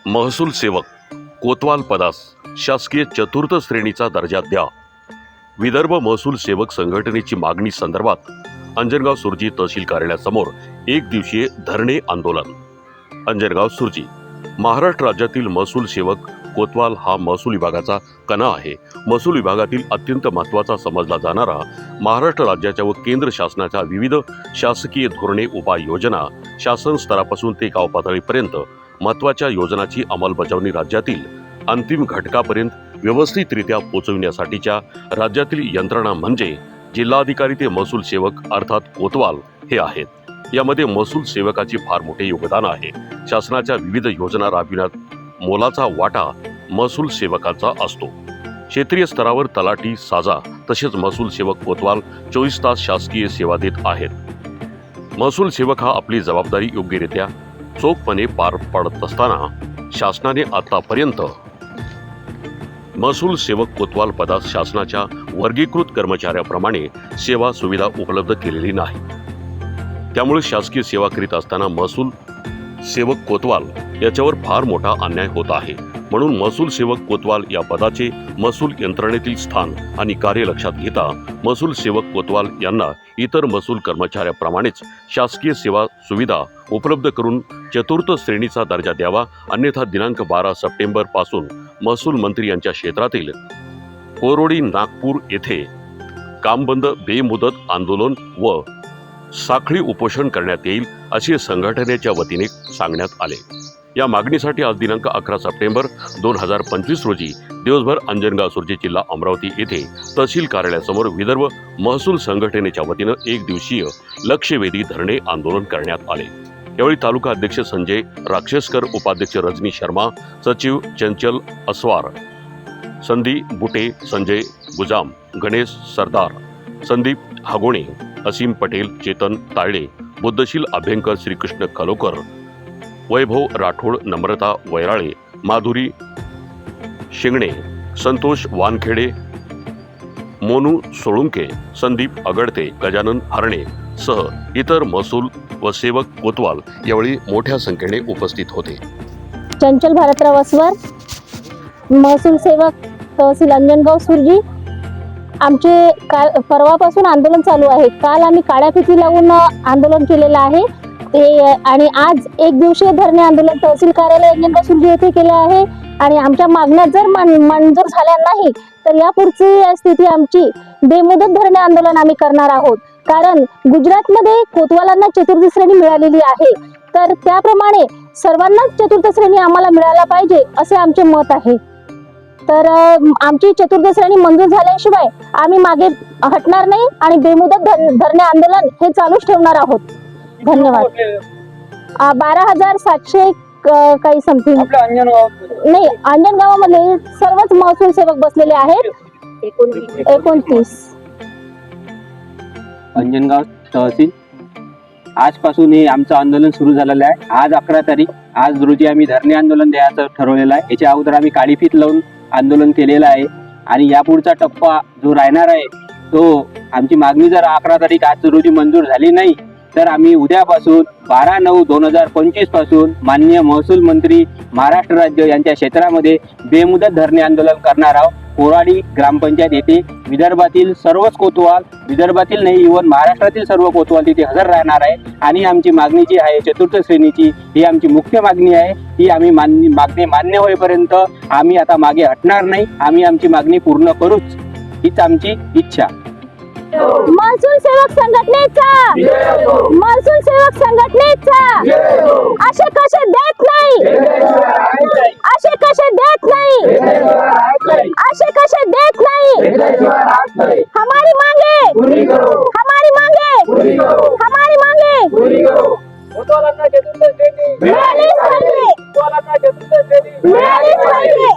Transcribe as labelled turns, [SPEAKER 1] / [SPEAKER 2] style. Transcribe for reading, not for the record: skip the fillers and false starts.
[SPEAKER 1] महसूल सेवक कोतवाल पदास शासकीय चतुर्थ श्रेणीचा दर्जा द्या. विदर्भ महसूल सेवक संघटनेची मागणी संदर्भात अंजनगाव सुरजी तहसील कार्यालयासमोर एक दिवसीय धरणे आंदोलन. अंजनगाव सुरजी. महाराष्ट्र राज्यातील महसूल सेवक कोतवाल हा महसूल विभागाचा कणा आहे. महसूल विभागातील अत्यंत महत्त्वाचा समजला जाणारा महाराष्ट्र राज्याच्या व केंद्र शासनाच्या विविध शासकीय धोरणे उपाययोजना शासन स्तरापासून ते गाव पातळीपर्यंत महत्त्वाच्या योजनांची अंमलबजावणी राज्यातील अंतिम घटकापर्यंत व्यवस्थितरित्या पोहोचविण्यासाठीच्या राज्यातील यंत्रणा म्हणजे जिल्हाधिकारी ते महसूल सेवक अर्थात कोतवाल हे आहेत. यामध्ये महसूल सेवकाचे फार मोठे योगदान आहे. शासनाच्या विविध योजना राबविण्यात मोलाचा वाटा महसूल सेवकाचा असतो. क्षेत्रीय स्तरावर तलाठी साजा तसेच महसूल सेवक कोतवाल 24 तास शासकीय सेवा देत आहेत. महसूल सेवक हा आपली जबाबदारी योग्यरित्या चोखपणे पार पाडत असताना शासनाने आतापर्यंत महसूल सेवक कोतवाल पदास शासनाच्या वर्गीकृत कर्मचाऱ्याप्रमाणे सेवा सुविधा उपलब्ध केलेली नाही. त्यामुळे शासकीय सेवा करीत असताना महसूल सेवक कोतवाल याच्यावर फार मोठा अन्याय होत आहे. म्हणून महसूल सेवक कोतवाल या पदाचे महसूल यंत्रणेतील स्थान आणि कार्य लक्षात घेता महसूल सेवक कोतवाल यांना इतर महसूल कर्मचाऱ्याप्रमाणेच शासकीय सेवा सुविधा उपलब्ध करून चतुर्थ श्रेणीचा दर्जा द्यावा. अन्यथा दिनांक 12 सप्टेंबर पासून महसूल मंत्री यांच्या क्षेत्रातील कोरोडी नागपूर येथे कामबंद बेमुदत आंदोलन व साखळी उपोषण करण्यात येईल असे संघटनेच्या वतीने सांगण्यात आले. या मागणीसाठी आज दिनांक 11 सप्टेंबर 2025 रोजी दिवसभर अंजनगाव सुरजी जिल्हा अमरावती येथे तहसील कार्यालयासमोर विदर्भ महसूल संघटनेच्या वतीनं एक दिवसीय लक्षवेधी धरणे आंदोलन करण्यात आले. यावेळी तालुका अध्यक्ष संजय राक्षसकर, उपाध्यक्ष रजनी शर्मा, सचिव चंचल अस्वार, संदीप बुटे, संजय गुजाम, गणेश सरदार, संदीप हागोणे, असीम पटेल, चेतन तायडे, बुद्धशील अभ्यंकर, श्रीकृष्ण कलोकर, वैभव राठोड, नम्रता वैराळे, माधुरी शिंगणे, संतोष वानखेडे, मोनू सोळुंके, संदीप अगडते, गजानन हरणे सह इतर महसूल व सेवक कोतवाल यावेळी मोठ्या संख्येने उपस्थित होते.
[SPEAKER 2] चंचल भारतराव अस्वार, महसूल सेवक तहसील अंजनगाव सुरजी. आमचे परवापासून आंदोलन चालू आहे. काल आम्ही काळ्या फिती लावून आंदोलन केलेलं आहे आणि आज एक दिवसीय धरणे आंदोलन तहसील कार्यालय अंजनगाव सुरजी येथे केले आहे. आणि आमच्या मागण्या जर मंजूर झाल्या नाही तर यापुढची स्थिती आमची बेमुदत धरणे आंदोलन आम्ही करणार आहोत. कारण गुजरातमध्ये कोतवालांना चतुर्थ श्रेणी मिळालेली आहे, तर त्याप्रमाणे सर्वांनाच चतुर्थ श्रेणी आम्हाला मिळायला पाहिजे असे आमचे मत आहे. तर आमची चतुर्थ श्रेणी मंजूर झाल्याशिवाय आम्ही मागे हटणार नाही आणि बेमुदत धरणे आंदोलन हे चालूच ठेवणार आहोत. धन्यवाद. 12,700 काही समथिंग नाही, अंजनगावामध्ये सर्वच महसूल सेवक बसलेले आहेत. 29
[SPEAKER 3] अंजनगाव तहसील आजपासून हे आमचं आंदोलन सुरू झालेलं आहे. आज 11 तारीख आज रोजी आम्ही धरणे आंदोलन द्यायचं ठरवलेलं आहे. याच्या अगोदर आम्ही काळी फीत लावून आंदोलन केलेलं आहे आणि यापुढचा टप्पा जो राहणार आहे तो आमची मागणी जर 11 तारीख आज रोजी मंजूर झाली नाही तर आम्ही उद्यापासून 12/9/2025 पासून माननीय महसूल मंत्री महाराष्ट्र राज्य यांच्या क्षेत्रामध्ये बेमुदत धरणे आंदोलन करणार आहोत. कोराडी ग्रामपंचायत येथे विदर्भातील सर्वच कोतवाल, विदर्भातील नाही इव्हन महाराष्ट्रातील सर्व कोतवाल तिथे हजर राहणार आहे. आणि आमची मागणी जी आहे चतुर्थ श्रेणीची ही आमची मुख्य मागणी आहे. ही आम्ही मागणी मान्य होईपर्यंत आम्ही आता मागे हटणार नाही. आम्ही आमची मागणी पूर्ण करूच हीच आमची इच्छा.
[SPEAKER 2] महसूल सेवक संघटनेचा, महसूल सेवक संघटनेचा असे कसे देत नाही, असे कसे देत नाही, असे कसे देत नाही. हमारी मांगे, हमारी मांगे, हमारी मांगे मिळालीच पाहिजे, मिळालीच पाहिजे.